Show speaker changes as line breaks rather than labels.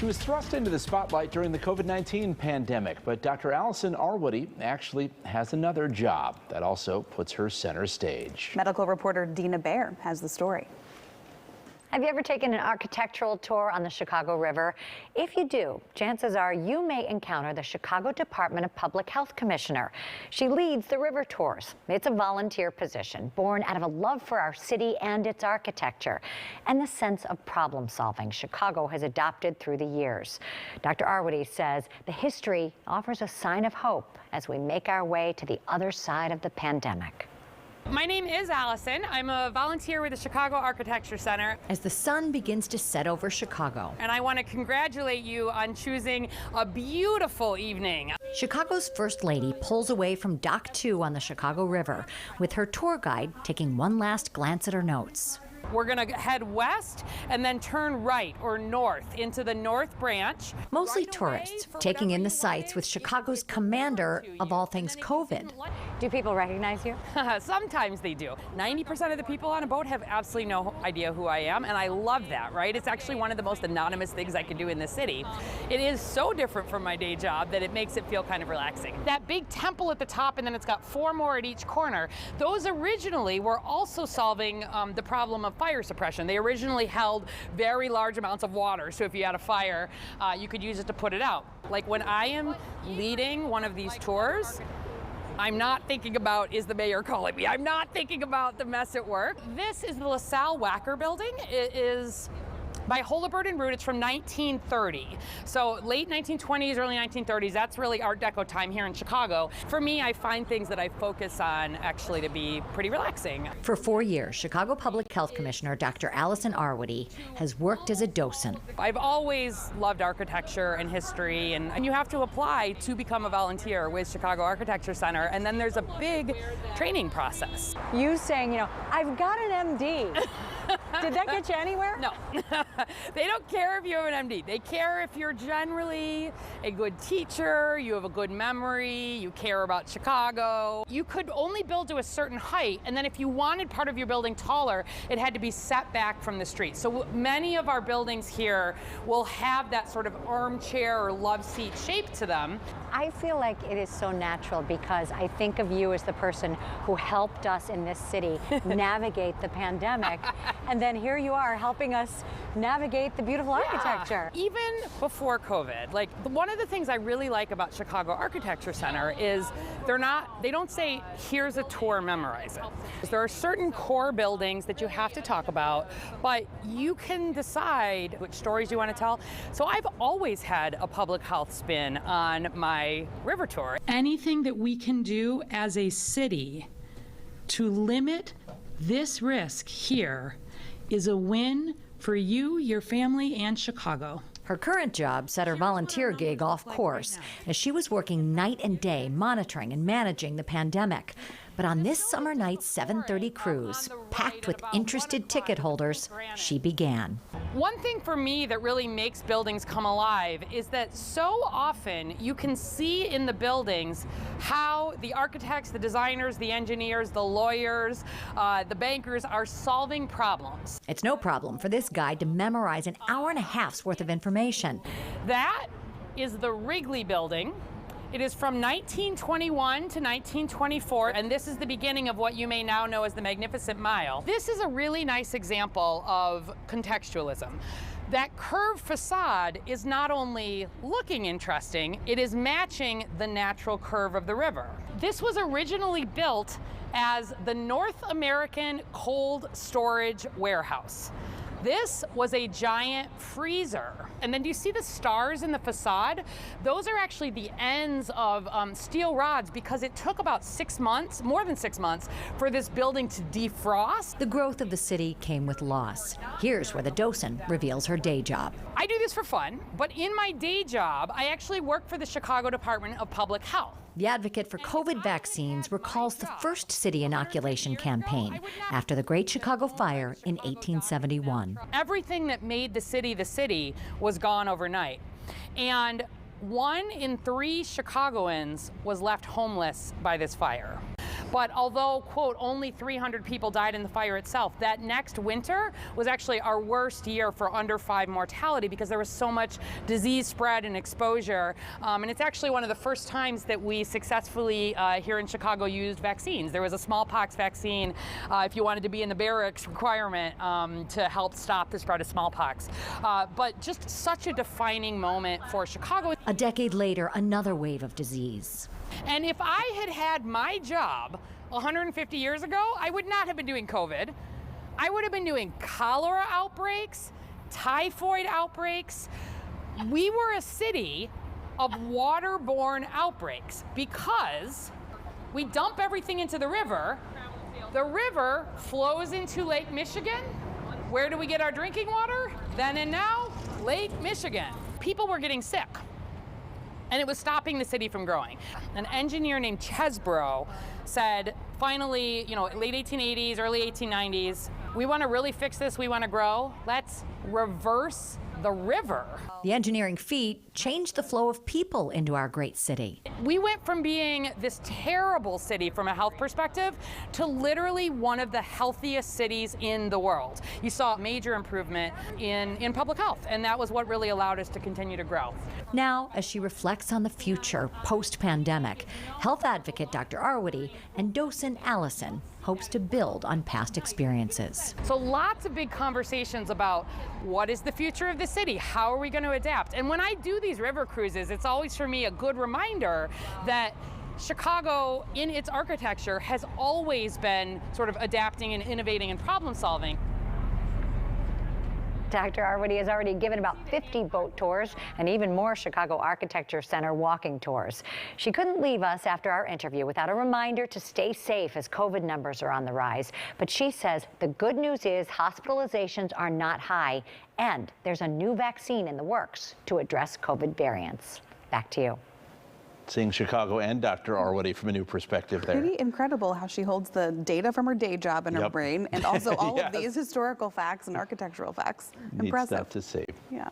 She was thrust into the spotlight during the COVID-19 pandemic, but Dr. Allison Arwady actually has another job that also puts her center stage.
Medical reporter Dina Baer has the story.
Have you ever taken an architectural tour on the Chicago River? If you do, chances are you may encounter the Chicago Department of Public Health Commissioner. She leads the river tours. It's a volunteer position born out of a love for our city and its architecture and the sense of problem solving Chicago has adopted through the years. Dr. Arwady says the history offers a sign of hope as we make our way to the other side of the pandemic.
My name is Allison. I'm a volunteer with the Chicago Architecture Center.
As the sun begins to set over Chicago.
And I want to congratulate you on choosing a beautiful evening.
Chicago's First Lady pulls away from Dock 2 on the Chicago River, with her tour guide taking one last glance at her notes.
We're going to head west and then turn right or north into the North Branch.
Mostly tourists taking in the sights with Chicago's commander of all things COVID. Do people recognize you?
Sometimes they do. 90% of the people on a boat have absolutely no idea who I am, and I love that, right? It's actually one of the most anonymous things I can do in the city. It is so different from my day job that it makes it feel kind of relaxing. That big temple at the top, and then it's got 4 more at each corner, those originally were also solving the problem of fire suppression. They originally held very large amounts of water, so if you had a fire, you could use it to put it out. Like when I am leading one of these tours, I'm not thinking about, is the mayor calling me? I'm not thinking about the mess at work. This is the LaSalle Wacker building. It is by Holabird and Root. It's from 1930. So late 1920s, early 1930s, that's really Art Deco time here in Chicago. For me, I find things that I focus on actually to be pretty relaxing.
For 4 years, Chicago Public Health Commissioner Dr. Allison Arwady has worked as a docent.
I've always loved architecture and history, and you have to apply to become a volunteer with Chicago Architecture Center, and then there's a big training process.
You saying, I've got an MD. Did that get you anywhere?
No. They don't care if you have an MD. They care if you're generally a good teacher, you have a good memory, you care about Chicago. You could only build to a certain height, and then if you wanted part of your building taller, it had to be set back from the street. So many of our buildings here will have that sort of armchair or love seat shape to them.
I feel like it is so natural because I think of you as the person who helped us in this city navigate the pandemic. And then here you are helping us navigate the beautiful architecture.
Even before COVID, like one of the things I really like about Chicago Architecture Center is they don't say, here's a tour, memorize it. There are certain core buildings that you have to talk about, but you can decide which stories you want to tell. So I've always had a public health spin on my river tour.
Anything that we can do as a city to limit this risk here is a win for you, your family, and Chicago.
Her current job set her volunteer gig off course as she was working night and day monitoring and managing the pandemic. But on this summer night's 7:30 cruise, packed with interested ticket holders, she began.
One thing for me that really makes buildings come alive is that so often you can see in the buildings how the architects, the designers, the engineers, the lawyers, the bankers are solving problems.
It's no problem for this guide to memorize an hour and a half's worth of information.
That is the Wrigley Building. It is from 1921 to 1924, and this is the beginning of what you may now know as the Magnificent Mile. This is a really nice example of contextualism. That curved facade is not only looking interesting, it is matching the natural curve of the river. This was originally built as the North American Cold Storage Warehouse. This was a giant freezer. And then do you see the stars in the facade? Those are actually the ends of steel rods because it took about 6 months, more than 6 months, for this building to defrost.
The growth of the city came with loss. Here's where the docent reveals her day job.
I do this for fun, but in my day job, I actually work for the Chicago Department of Public Health.
The advocate for COVID vaccines recalls the first city inoculation campaign after the Great Chicago Fire in 1871.
Everything that made the city was gone overnight. And 1 in 3 Chicagoans was left homeless by this fire. But although, quote, only 300 people died in the fire itself, that next winter was actually our worst year for under 5 mortality because there was so much disease spread and exposure. And it's actually one of the first times that we successfully here in Chicago used vaccines. There was a smallpox vaccine if you wanted to be in the barracks requirement to help stop the spread of smallpox. But just such a defining moment for Chicago.
A decade later, another wave of disease.
And if I had had my job 150 years ago, I would not have been doing COVID. I would have been doing cholera outbreaks, typhoid outbreaks. We were a city of waterborne outbreaks because we dump everything into the river. The river flows into Lake Michigan. Where do we get our drinking water? Then and now, Lake Michigan. People were getting sick, and it was stopping the city from growing. An engineer named Chesbrough said, finally, late 1880s, early 1890s, we want to really fix this, we want to grow. Let's reverse the river.
The engineering feat changed the flow of people into our great city.
We went from being this terrible city from a health perspective to literally one of the healthiest cities in the world. You saw major improvement in public health, and that was what really allowed us to continue to grow.
Now, as she reflects on the future post-pandemic, health advocate Dr. Arwady and docent Allison hopes to build on past experiences.
So lots of big conversations about what is the future of the city? How are we going to adapt? And when I do these river cruises, it's always for me a good reminder that Chicago, in its architecture, has always been sort of adapting and innovating and problem solving.
Dr. Arwady has already given about 50 boat tours and even more Chicago Architecture Center walking tours. She couldn't leave us after our interview without a reminder to stay safe as COVID numbers are on the rise. But she says the good news is hospitalizations are not high, and there's a new vaccine in the works to address COVID variants. Back to you.
Seeing Chicago and Dr. Arwady from a new perspective there.
Pretty incredible how she holds the data from her day job in her brain and also all of these historical facts and architectural facts.
Neat
Impressive.
stuff to save.
Yeah.